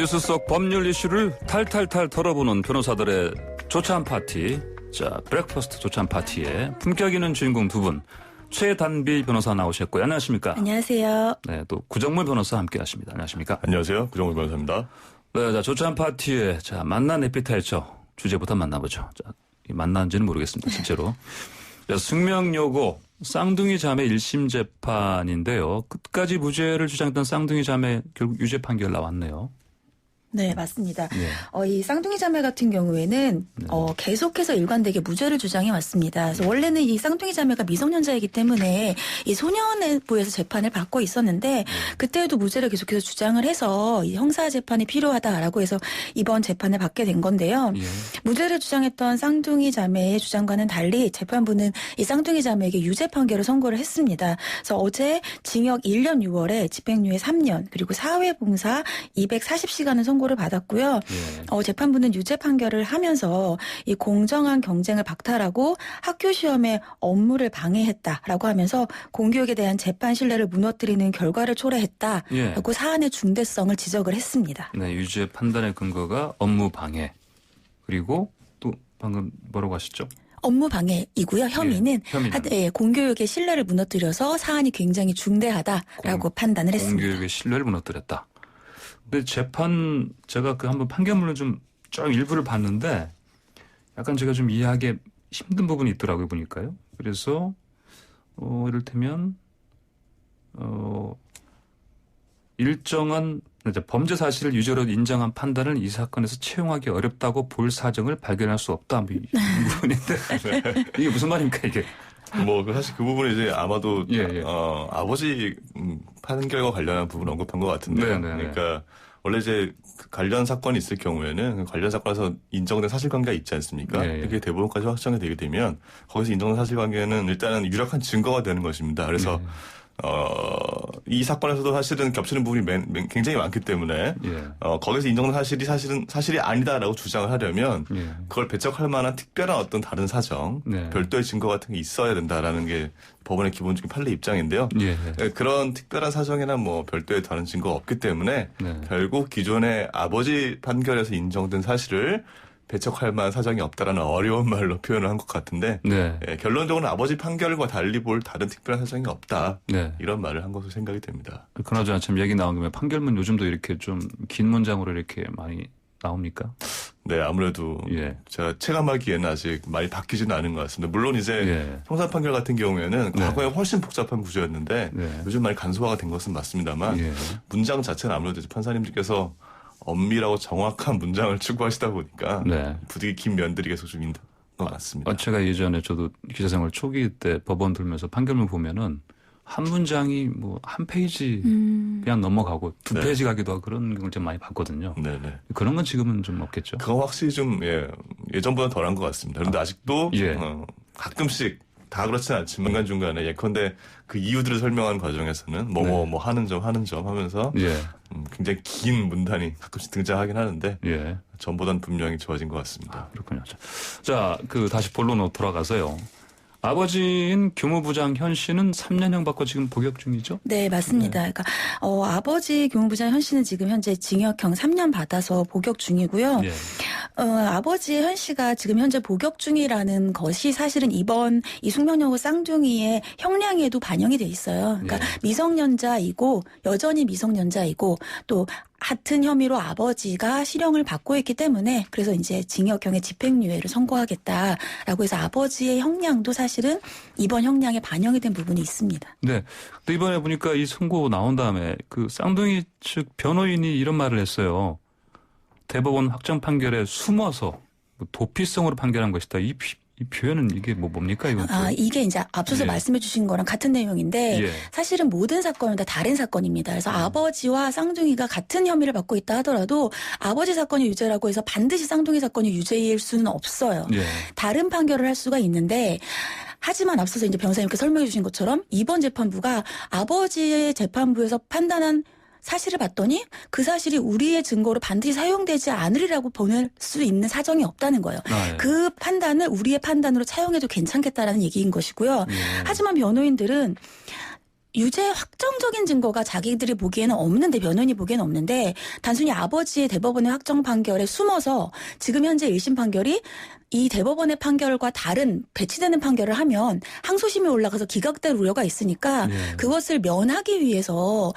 뉴스 속 법률 이슈를 탈탈탈 털어보는 변호사들의 조찬 파티. 자, 브렉퍼스트 조찬 파티에 품격 있는 주인공 두 분. 최단비 변호사 나오셨고요. 안녕하십니까? 안녕하세요. 네, 또 구정물 변호사 함께 하십니다. 안녕하십니까? 안녕하세요. 구정물 변호사입니다. 네, 자, 조찬 파티에 자, 만난 에피타이처 주제부터 만나보죠. 자, 만난지는 모르겠습니다. 실제로. 자, 숙명여고 쌍둥이 자매 1심 재판인데요. 끝까지 무죄를 주장했던 쌍둥이 자매 결국 유죄 판결 나왔네요. 네, 맞습니다. 네. 이 쌍둥이 자매 같은 경우에는 계속해서 일관되게 무죄를 주장해 왔습니다. 그래서 원래는 이 쌍둥이 자매가 미성년자이기 때문에 이 소년부에서 재판을 받고 있었는데 그때도 무죄를 계속해서 주장을 해서 이 형사 재판이 필요하다라고 해서 이번 재판을 받게 된 건데요. 예. 무죄를 주장했던 쌍둥이 자매의 주장과는 달리 재판부는 이 쌍둥이 자매에게 유죄 판결을 선고를 했습니다. 그래서 어제 징역 1년 6월에 집행유예 3년 그리고 사회봉사 240시간을 선고를 받았고요. 예. 재판부는 유죄 판결을 하면서 이 공정한 경쟁을 박탈하고 학교 시험의 업무를 방해했다라고 하면서 공교육에 대한 재판 신뢰를 무너뜨리는 결과를 초래했다라고 예. 사안의 중대성을 지적을 했습니다. 네, 유죄 판단의 근거가 업무 방해. 그리고 또 방금 뭐라고 하셨죠? 업무 방해이고요. 혐의는 공교육의 신뢰를 무너뜨려서 사안이 굉장히 중대하다라고 판단을 했습니다. 공교육의 신뢰를 무너뜨렸다. 근데 재판 제가 그 한번 판결문을 좀 일부를 봤는데 약간 제가 좀 이해하기 힘든 부분이 있더라고요, 보니까요. 그래서 이를테면 일정한 범죄 사실을 유죄로 인정한 판단을 이 사건에서 채용하기 어렵다고 볼 사정을 발견할 수 없다. 이 부분인데 이게 무슨 말입니까 이게? 사실 그 부분이 이제 아마도 아버지 판결과 관련한 부분 언급한 것 같은데요. 그러니까 원래 이제 관련 사건이 있을 경우에는 관련 사건에서 인정된 사실관계가 있지 않습니까? 그게 대법원까지 확정이 되게 되면 거기서 인정된 사실관계는 일단은 유력한 증거가 되는 것입니다. 그래서 이 사건에서도 사실은 겹치는 부분이 굉장히 많기 때문에 거기서 인정된 사실이 아니다라고 주장을 하려면 그걸 배척할 만한 특별한 어떤 다른 사정, 별도의 증거 같은 게 있어야 된다라는 게 법원의 기본적인 판례 입장인데요. 그런 특별한 사정이나 별도의 다른 증거가 없기 때문에 결국 기존의 아버지 판결에서 인정된 사실을 배척할 만한 사정이 없다라는 어려운 말로 표현을 한 것 같은데 결론적으로는 아버지 판결과 달리 볼 다른 특별한 사정이 없다. 이런 말을 한 것으로 생각이 됩니다. 그나저나 참 얘기 나온 김에 판결문 요즘도 이렇게 좀 긴 문장으로 이렇게 많이 나옵니까? 네, 아무래도 제가 체감하기에는 아직 많이 바뀌지는 않은 것 같습니다. 물론 이제 형사 판결 같은 경우에는 과거에 훨씬 복잡한 구조였는데 요즘 많이 간소화가 된 것은 맞습니다만 문장 자체는 아무래도 판사님들께서 엄밀하고 정확한 문장을 추구하시다 보니까 부득이 긴 면들이 계속 좀 있는 것 같습니다. 제가 예전에 저도 기자생활 초기 때 법원 들면서 판결문 보면은 한 문장이 한 페이지 그냥 넘어가고 두 페이지 가기도 하고 그런 걸 좀 많이 봤거든요. 그런 건 지금은 좀 없겠죠? 그건 확실히 좀 예전보다 덜한 것 같습니다. 그런데 아직도 가끔씩 다 그렇지는 않지만 중간중간에 예컨대 그 이유들을 설명하는 과정에서는 하는 점 하면서 굉장히 긴 문단이 가끔씩 등장하긴 하는데 전보다는 분명히 좋아진 것 같습니다. 그렇군요. 자, 다시 본론으로 돌아가서요. 아버지인 교무부장 현 씨는 3년형 받고 지금 복역 중이죠? 네, 맞습니다. 그러니까 아버지 교무부장 현 씨는 지금 현재 징역형 3년 받아서 복역 중이고요. 아버지 현 씨가 지금 현재 복역 중이라는 것이 사실은 이번 이 숙명여고 쌍둥이의 형량에도 반영이 돼 있어요. 그러니까 미성년자이고 여전히 미성년자이고 또 같은 혐의로 아버지가 실형을 받고 있기 때문에 그래서 이제 징역형의 집행유예를 선고하겠다라고 해서 아버지의 형량도 사실은 이번 형량에 반영이 된 부분이 있습니다. 네. 근데 이번에 보니까 이 선고 나온 다음에 그 쌍둥이 측 변호인이 이런 말을 했어요. 대법원 확정 판결에 숨어서 도피성으로 판결한 것이다. 이 표현은 이게 뭡니까 이건? 이게 이제 앞서서 말씀해 주신 거랑 같은 내용인데 사실은 모든 사건은 다 다른 사건입니다. 그래서 아버지와 쌍둥이가 같은 혐의를 받고 있다 하더라도 아버지 사건이 유죄라고 해서 반드시 쌍둥이 사건이 유죄일 수는 없어요. 다른 판결을 할 수가 있는데 하지만 앞서서 이제 변호사님께 설명해 주신 것처럼 이번 재판부가 아버지의 재판부에서 판단한 사실을 봤더니 그 사실이 우리의 증거로 반드시 사용되지 않으리라고 보낼 수 있는 사정이 없다는 거예요. 그 판단을 우리의 판단으로 차용해도 괜찮겠다라는 얘기인 것이고요. 하지만 변호인들은 유죄 확정적인 증거가 자기들이 보기에는 없는데, 변호인이 보기에는 없는데, 단순히 아버지의 대법원의 확정 판결에 숨어서 지금 현재 1심 판결이 이 대법원의 판결과 다른 배치되는 판결을 하면 항소심이 올라가서 기각될 우려가 있으니까 그것을 면하기 위해서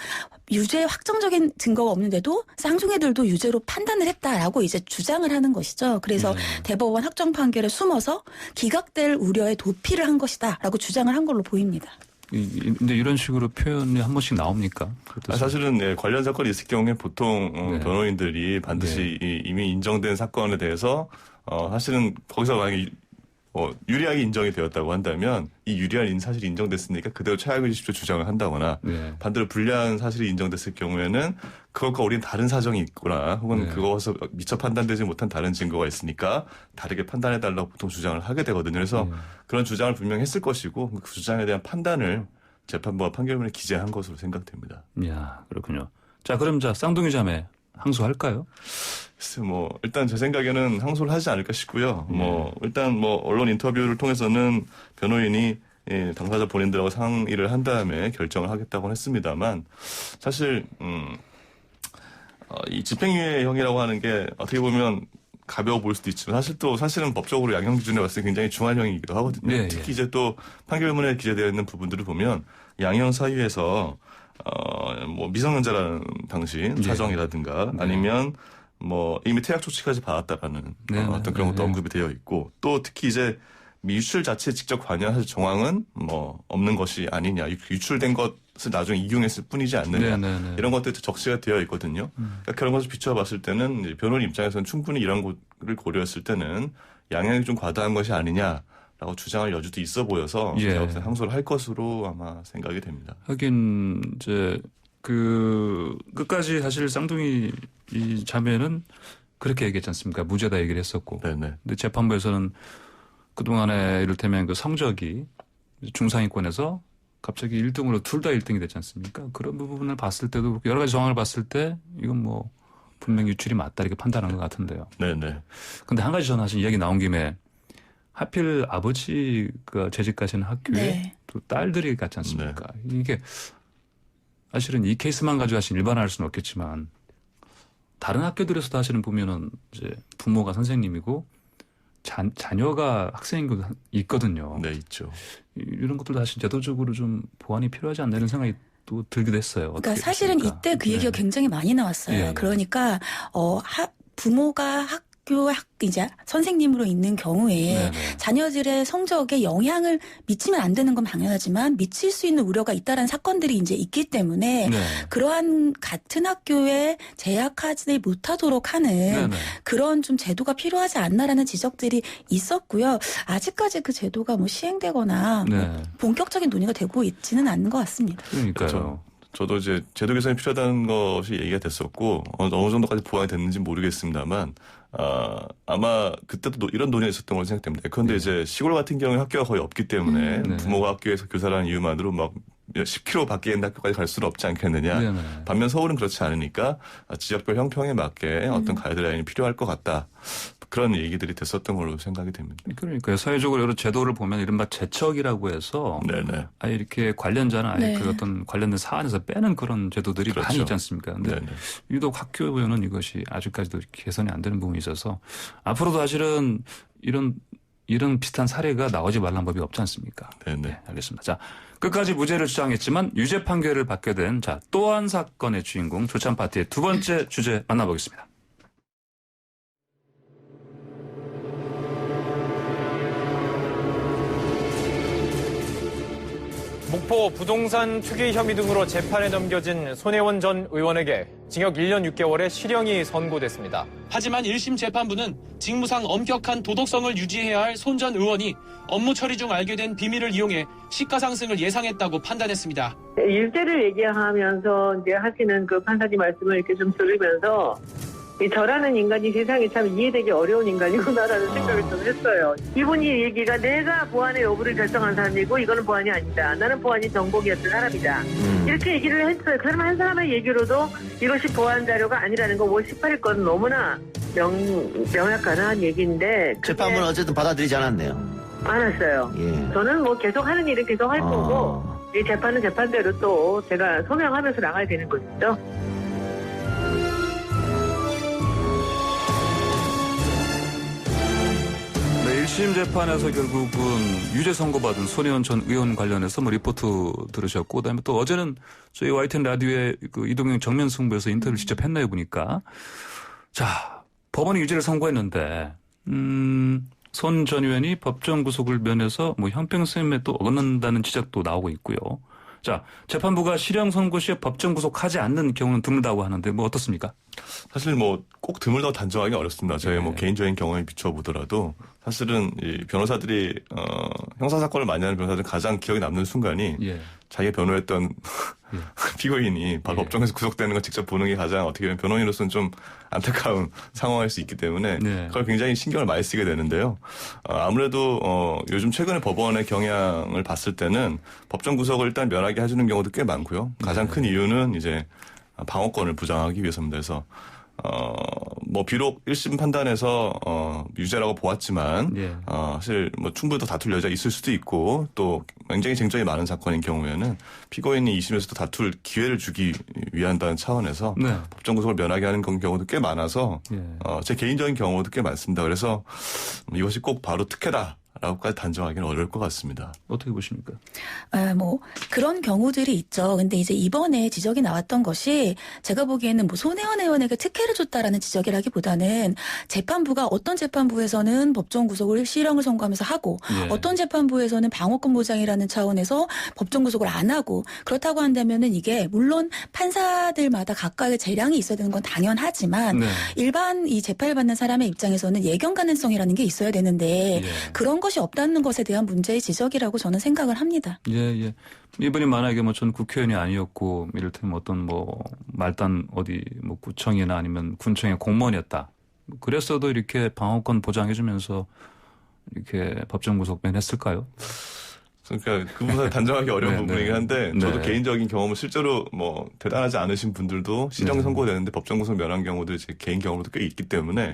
유죄 확정적인 증거가 없는데도 쌍둥이들도 유죄로 판단을 했다라고 이제 주장을 하는 것이죠. 그래서 대법원 확정 판결에 숨어서 기각될 우려에 도피를 한 것이다라고 주장을 한 걸로 보입니다. 근데 이런 식으로 표현이 한 번씩 나옵니까? 사실은 관련 사건이 있을 경우에 보통 변호인들이 반드시 이미 인정된 사건에 대해서 사실은 거기서 만약에 유리하게 인정이 되었다고 한다면 이 유리한 사실이 인정됐으니까 그대로 차약을 주십시오 주장을 한다거나 반대로 불리한 사실이 인정됐을 경우에는 그것과 우리는 다른 사정이 있구나 혹은 그것에서 미처 판단되지 못한 다른 증거가 있으니까 다르게 판단해달라고 보통 주장을 하게 되거든요. 그래서 그런 주장을 분명히 했을 것이고 그 주장에 대한 판단을 재판부가 판결문에 기재한 것으로 생각됩니다. 이야, 그렇군요. 자, 그럼 쌍둥이 자매 항소할까요? 글쎄, 일단 제 생각에는 항소를 하지 않을까 싶고요. 일단 언론 인터뷰를 통해서는 변호인이 당사자 본인들하고 상의를 한 다음에 결정을 하겠다고 했습니다만, 사실, 이 집행유예형이라고 하는 게 어떻게 보면 가벼워 보일 수도 있지만 사실은 법적으로 양형 기준에 봤을 때 굉장히 중한형이기도 하거든요. 특히 이제 또 판결문에 기재되어 있는 부분들을 보면 양형 사유에서 미성년자라는 당신 사정이라든가 아니면 이미 퇴학 조치까지 받았다라는 어떤 그런 것도 언급이 되어 있고 또 특히 이제 유출 자체에 직접 관여할 정황은 없는 것이 아니냐 유출된 것을 나중에 이용했을 뿐이지 않느냐 이런 것들이 적시가 되어 있거든요. 그러니까 그런 것을 비춰봤을 때는 이제 변호인 입장에서는 충분히 이런 것을 고려했을 때는 양형이 좀 과다한 것이 아니냐라고 주장할 여지도 있어 보여서 항소를 할 것으로 아마 생각이 됩니다. 하긴 이제 끝까지 사실 쌍둥이 이 자매는 그렇게 얘기했지 않습니까? 무죄다 얘기를 했었고. 근데 재판부에서는 그동안에 이를테면 그 성적이 중상위권에서 갑자기 1등으로 둘 다 1등이 됐지 않습니까? 그런 부분을 봤을 때도 여러 가지 정황을 봤을 때 이건 분명히 유출이 맞다 이렇게 판단한 것 같은데요. 근데 한 가지 저는 사실 이야기 나온 김에 하필 아버지가 재직하시는 학교에 또 딸들이 갔지 않습니까? 이게 사실은 이 케이스만 가지고 사실 일반화할 수는 없겠지만 다른 학교들에서도 사실은 보면은 이제 부모가 선생님이고 자녀가 학생인 것도 있거든요. 네, 있죠. 이런 것들도 사실 제도적으로 좀 보완이 필요하지 않나 이런 생각이 또 들기도 했어요. 그러니까 사실은 이때 그 얘기가 굉장히 많이 나왔어요. 그러니까 부모가 이제 선생님으로 있는 경우에 자녀들의 성적에 영향을 미치면 안 되는 건 당연하지만 미칠 수 있는 우려가 있다라는 사건들이 이제 있기 때문에 그러한 같은 학교에 재학하지 못하도록 하는 그런 좀 제도가 필요하지 않나라는 지적들이 있었고요. 아직까지 그 제도가 시행되거나 본격적인 논의가 되고 있지는 않는 것 같습니다. 그러니까요. 그렇죠. 저도 이제 제도 개선이 필요하다는 것이 얘기가 됐었고 어느 정도까지 보완이 됐는지 모르겠습니다만 아마 그때도 이런 논의가 있었던 걸로 생각됩니다. 그런데 이제 시골 같은 경우에 학교가 거의 없기 때문에 부모가 학교에서 교사라는 이유만으로 10km 밖에 있는 학교까지 갈 수는 없지 않겠느냐. 반면 서울은 그렇지 않으니까 지역별 형평에 맞게 어떤 가이드라인이 필요할 것 같다. 그런 얘기들이 됐었던 걸로 생각이 됩니다. 그러니까요. 사회적으로 여러 제도를 보면 이른바 제척이라고 해서 아예 이렇게 관련자는 아예 그 어떤 관련된 사안에서 빼는 그런 제도들이 많이 있지 않습니까? 근데 유독 학교에는 이것이 아직까지도 개선이 안 되는 부분이 있어서 앞으로도 사실은 이런 비슷한 사례가 나오지 말란 법이 없지 않습니까? 네, 알겠습니다. 자, 끝까지 무죄를 주장했지만 유죄 판결을 받게 된 또 한 사건의 주인공 조찬 파티의 두 번째 주제 만나보겠습니다. 목포 부동산 투기 혐의 등으로 재판에 넘겨진 손혜원 전 의원에게 징역 1년 6개월의 실형이 선고됐습니다. 하지만 1심 재판부는 직무상 엄격한 도덕성을 유지해야 할 손 전 의원이 업무 처리 중 알게 된 비밀을 이용해 시가 상승을 예상했다고 판단했습니다. 일대를 얘기하면서 이제 하시는 그 판사님 말씀을 이렇게 좀 들으면서 저라는 인간이 세상에 참 이해되기 어려운 인간이구나라는 생각을 좀 했어요. 이분이 얘기가 내가 보안의 여부를 결정한 사람이고 이거는 보안이 아니다. 나는 보안이 정복이었던 사람이다. 이렇게 얘기를 했어요. 그러면 한 사람의 얘기로도 이것이 보안 자료가 아니라는 거 5월 18일 건 너무나 명확한 얘기인데 재판부는 어쨌든 받아들이지 않았네요. 않았어요. 저는 계속 하는 일은 계속 할 거고 이 재판은 재판대로 또 제가 소명하면서 나가야 되는 것이죠. 네, 1심 재판에서 결국은 유죄 선고받은 손혜원 전 의원 관련해서 뭐 리포트 들으셨고, 그다음에 또 어제는 저희 YTN 라디오에 그 이동영 정면 승부에서 인터뷰를 직접 했나요 보니까. 자, 법원이 유죄를 선고했는데, 손 전 의원이 법정 구속을 면해서 뭐 형평성에 또 어긋난다는 지적도 나오고 있고요. 자, 재판부가 실형 선고 시에 법정 구속하지 않는 경우는 드물다고 하는데 뭐 어떻습니까? 사실 뭐 꼭 드물다고 단정하기 어렵습니다. 저희 뭐 개인적인 경험에 비춰보더라도 사실은 이 변호사들이 형사 사건을 많이 하는 변호사들은 가장 기억에 남는 순간이 자기가 변호했던 피고인이 바로 법정에서 구속되는 걸 직접 보는 게 가장 어떻게 보면 변호인으로서는 좀 안타까운 상황일 수 있기 때문에 그걸 굉장히 신경을 많이 쓰게 되는데요. 아무래도 요즘 최근에 법원의 경향을 봤을 때는 법정 구속을 일단 면하게 해주는 경우도 꽤 많고요. 가장 큰 이유는 이제 방어권을 부정하기 위해서입니다. 그래서 뭐 비록 1심 판단에서 유죄라고 보았지만 사실 뭐 충분히 더 다툴 여지가 있을 수도 있고 또 굉장히 쟁점이 많은 사건인 경우에는 피고인이 2심에서도 다툴 기회를 주기 위한다는 차원에서 법정 구속을 면하게 하는 경우도 꽤 많아서 제 개인적인 경우도 꽤 많습니다. 그래서 이것이 꼭 바로 특혜다. 라고까지 단정하기는 어려울 것 같습니다. 어떻게 보십니까? 뭐 그런 경우들이 있죠. 근데 이제 이번에 지적이 나왔던 것이 제가 보기에는 뭐 손혜원 의원에게 특혜를 줬다라는 지적이라기보다는 재판부가 어떤 재판부에서는 법정 구속을 실형을 선고하면서 하고 어떤 재판부에서는 방어권 보장이라는 차원에서 법정 구속을 안 하고 그렇다고 한다면은 이게 물론 판사들마다 각각의 재량이 있어야 되는 건 당연하지만 일반 이 재판을 받는 사람의 입장에서는 예견 가능성이라는 게 있어야 되는데 그런 것이 없다는 것에 대한 문제의 지적이라고 저는 생각을 합니다. 예. 이분이 만약에 뭐 전 국회의원이 아니었고 이를테면 어떤 뭐 말단 어디 뭐 구청이나 아니면 군청의 공무원이었다. 그랬어도 이렇게 방어권 보장해주면서 이렇게 법정 구속면 했을까요? 그러니까 그 부분은 단정하기 어려운 부분이긴 한데 저도 개인적인 경험은 실제로 뭐 대단하지 않으신 분들도 실형 선고되는데 법정 구속 면한 경우도 제 개인 경험도 꽤 있기 때문에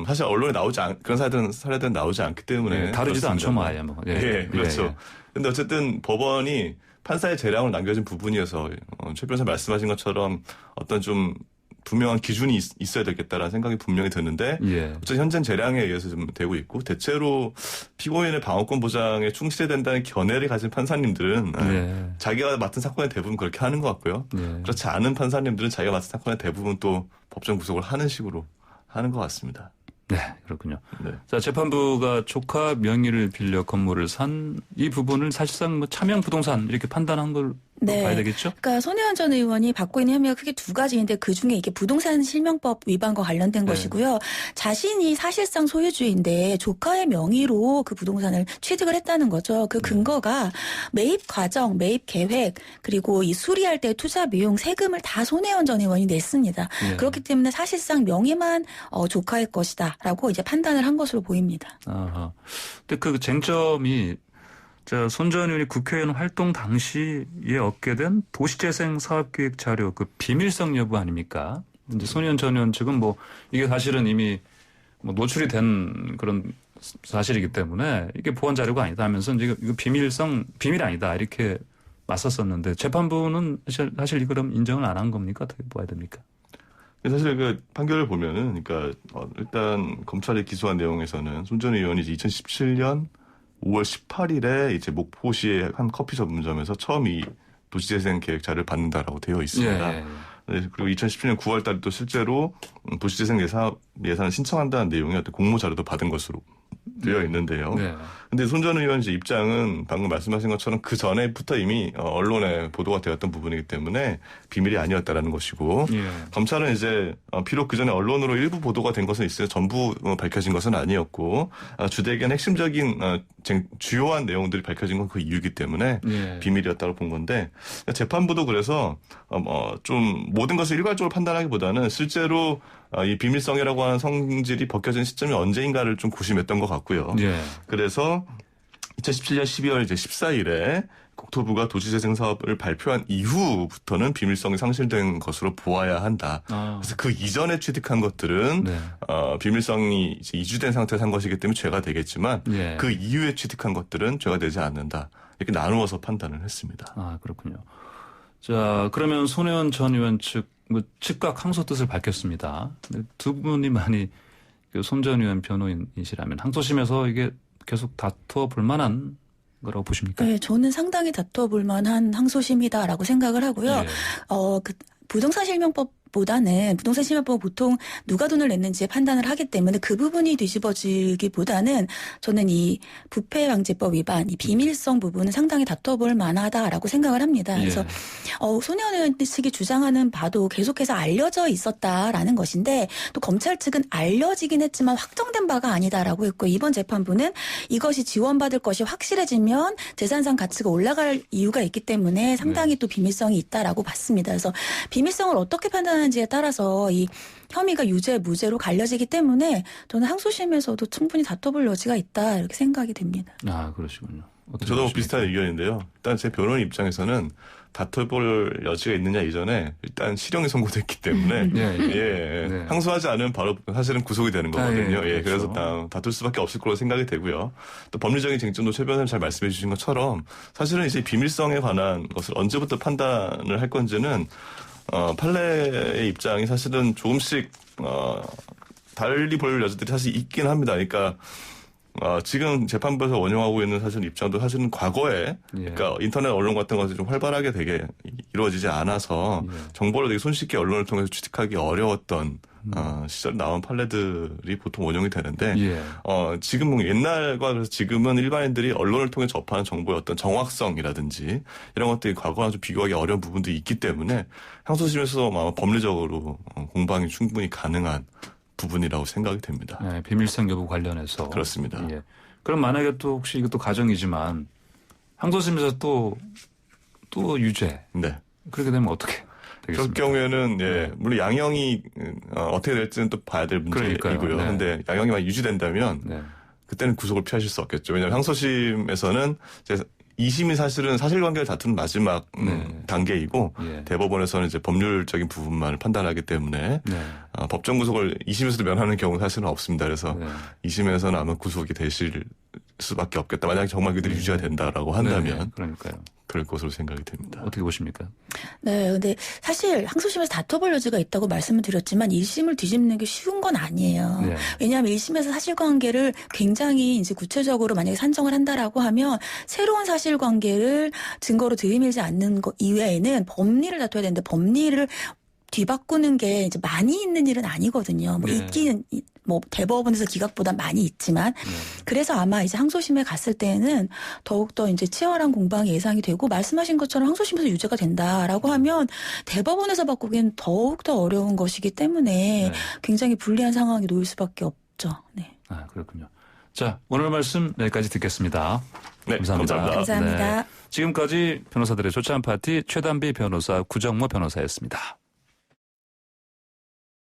사실 언론에 나오지 그런 사례들은 나오지 않기 때문에 다르지도 않죠, 뭐 아예 뭐. 그렇죠. 근데 어쨌든 법원이 판사의 재량으로 남겨진 부분이어서 최 변호사 말씀하신 것처럼 어떤 좀 분명한 기준이 있어야 되겠다라는 생각이 분명히 드는데 어쨌든 현재 재량에 의해서 좀 되고 있고 대체로 피고인의 방어권 보장에 충실해야 된다는 견해를 가진 판사님들은 자기가 맡은 사건의 대부분 그렇게 하는 것 같고요. 그렇지 않은 판사님들은 자기가 맡은 사건의 대부분 또 법정 구속을 하는 식으로 하는 것 같습니다. 네, 그렇군요. 자, 재판부가 조카 명의를 빌려 건물을 산 이 부분을 사실상 뭐 차명 부동산 이렇게 판단한 걸 봐야 되겠죠? 그러니까 손혜원 전 의원이 받고 있는 혐의가 크게 두 가지인데 그중에 이게 부동산 실명법 위반과 관련된 것이고요. 자신이 사실상 소유주인데 조카의 명의로 그 부동산을 취득을 했다는 거죠. 그 근거가 매입 과정, 매입 계획 그리고 이 수리할 때 투자 비용 세금을 다 손혜원 전 의원이 냈습니다. 그렇기 때문에 사실상 명의만 조카의 것이다라고 이제 판단을 한 것으로 보입니다. 아하. 근데 그 쟁점이 손 전 의원이 국회의원 활동 당시에 얻게 된 도시재생 사업계획 자료 그 비밀성 여부 아닙니까? 이제 손혜원 전 의원 측은 뭐 이게 사실은 이미 뭐 노출이 된 그런 사실이기 때문에 이게 보안 자료가 아니다 하면서 이제 이거 비밀 아니다 이렇게 맞섰었는데 재판부는 사실 이거럼 인정을 안 한 겁니까? 어떻게 봐야 됩니까? 사실 그 판결을 보면은 그러니까 일단 검찰이 기소한 내용에서는 손 전 의원이 2017년 5월 18일에 이제 목포시의 한 커피 전문점에서 처음 이 도시재생 계획자를 받는다라고 되어 있습니다. 그리고 2017년 9월 달에 또 실제로 도시재생 예산을 신청한다는 내용의 어떤 공모 자료도 받은 것으로 되어 있는데요. 근데 손 전 의원 이제 입장은 방금 말씀하신 것처럼 그 전에부터 이미 언론에 보도가 되었던 부분이기 때문에 비밀이 아니었다라는 것이고 검찰은 이제 비록 그 전에 언론으로 일부 보도가 된 것은 있어요. 전부 밝혀진 것은 아니었고 주되기는 핵심적인 주요한 내용들이 밝혀진 건 그 이유이기 때문에 비밀이었다고 본 건데 재판부도 그래서 좀 모든 것을 일괄적으로 판단하기보다는 실제로 이 비밀성이라고 하는 성질이 벗겨진 시점이 언제인가를 좀 고심했던 것 같고요. 그래서 2017년 12월 이제 14일에 국토부가 도시재생 사업을 발표한 이후부터는 비밀성이 상실된 것으로 보아야 한다. 그래서 그 이전에 취득한 것들은 비밀성이 이제 이주된 상태에서 한 것이기 때문에 죄가 되겠지만 그 이후에 취득한 것들은 죄가 되지 않는다. 이렇게 나누어서 판단을 했습니다. 아, 그렇군요. 자, 그러면 손혜원 전 의원 측 즉각 항소 뜻을 밝혔습니다. 두 분이 많이 손 전 의원 변호인이시라면 항소심에서 이게 계속 다투어 볼 만한 거라고 보십니까? 네, 저는 상당히 다투어 볼 만한 항소심이다라고 생각을 하고요. 예. 부동산 실명법보다는 부동산 실명법은 보통 누가 돈을 냈는지에 판단을 하기 때문에 그 부분이 뒤집어지기보다는 저는 이 부패방지법 위반, 이 비밀성 부분은 상당히 다투어 볼 만하다라고 생각을 합니다. 그래서 손혜원 의원 측이 주장하는 바도 계속해서 알려져 있었다라는 것인데 또 검찰 측은 알려지긴 했지만 확정된 바가 아니다라고 했고 이번 재판부는 이것이 지원받을 것이 확실해지면 재산상 가치가 올라갈 이유가 있기 때문에 상당히 또 비밀성이 있다라고 봤습니다. 그래서 비밀성을 어떻게 판단하는지에 따라서 이 혐의가 유죄, 무죄로 갈려지기 때문에 저는 항소심에서도 충분히 다퉈볼 여지가 있다 이렇게 생각이 됩니다. 아, 그러시군요. 저도 비슷한 의견인데요. 일단 제 변호인 입장에서는 다퉈볼 여지가 있느냐 이전에 일단 실형이 선고됐기 때문에 네. 항소하지 않으면 바로 사실은 구속이 되는 거거든요. 그렇죠. 그래서 다툴 수밖에 없을 거로 생각이 되고요. 또 법리적인 쟁점도 최 변호사님 잘 말씀해 주신 것처럼 사실은 이제 비밀성에 관한 것을 언제부터 판단을 할 건지는 판례의 입장이 사실은 조금씩 달리 볼 여지들이 사실 있긴 합니다. 그러니까 지금 재판부에서 원용하고 있는 사실 입장도 사실은 과거에 그러니까 인터넷 언론 같은 것이 좀 활발하게 되게 이루어지지 않아서 정보를 되게 손쉽게 언론을 통해서 취득하기 어려웠던 시절에 나온 판례들이 보통 원용이 되는데 지금 옛날과 그래서 지금은 일반인들이 언론을 통해 접하는 정보의 어떤 정확성이라든지 이런 것들이 과거랑 좀 비교하기 어려운 부분도 있기 때문에 항소심에서 아마 법리적으로 공방이 충분히 가능한 부분이라고 생각이 됩니다. 네, 비밀성 여부 관련해서. 그렇습니다. 예. 그럼 만약에 또 혹시 이것도 가정이지만 항소심에서 또 유죄. 네. 그렇게 되면 어떻게 되겠습니까? 그럴 경우에는 물론 양형이 어떻게 될지는 또 봐야 될 문제이고요. 그런데 양형이 만약 유지된다면 그때는 구속을 피하실 수 없겠죠. 왜냐하면 항소심에서는 이제 2심이 사실은 사실관계를 다투는 마지막 단계이고 대법원에서는 이제 법률적인 부분만을 판단하기 때문에 법정 구속을 2심에서도 면하는 경우는 사실은 없습니다. 그래서 2심에서는 아마 구속이 되실 수밖에 없겠다. 만약에 정말 그들이 유지가 된다라고 한다면 그러니까요. 그럴 것으로 생각이 됩니다. 어떻게 보십니까? 네, 근데 사실 항소심에서 다퉈볼 여지가 있다고 말씀을 드렸지만 1심을 뒤집는 게 쉬운 건 아니에요. 왜냐하면 1심에서 사실관계를 굉장히 이제 구체적으로 만약에 산정을 한다라고 하면 새로운 사실관계를 증거로 들이밀지 않는 것 이외에는 법리를 다퉈야 되는데 법리를 뒤바꾸는 게 이제 많이 있는 일은 아니거든요. 있기는 대법원에서 기각보다 많이 있지만 그래서 아마 이제 항소심에 갔을 때는 더욱더 이제 치열한 공방이 예상이 되고 말씀하신 것처럼 항소심에서 유죄가 된다라고 하면 대법원에서 바꾸기엔 더욱더 어려운 것이기 때문에 굉장히 불리한 상황에 놓일 수밖에 없죠. 네. 아, 그렇군요. 자, 오늘 말씀 여기까지 듣겠습니다. 네, 감사합니다. 감사합니다. 지금까지 변호사들의 조찬 파티 최단비 변호사 구정모 변호사였습니다.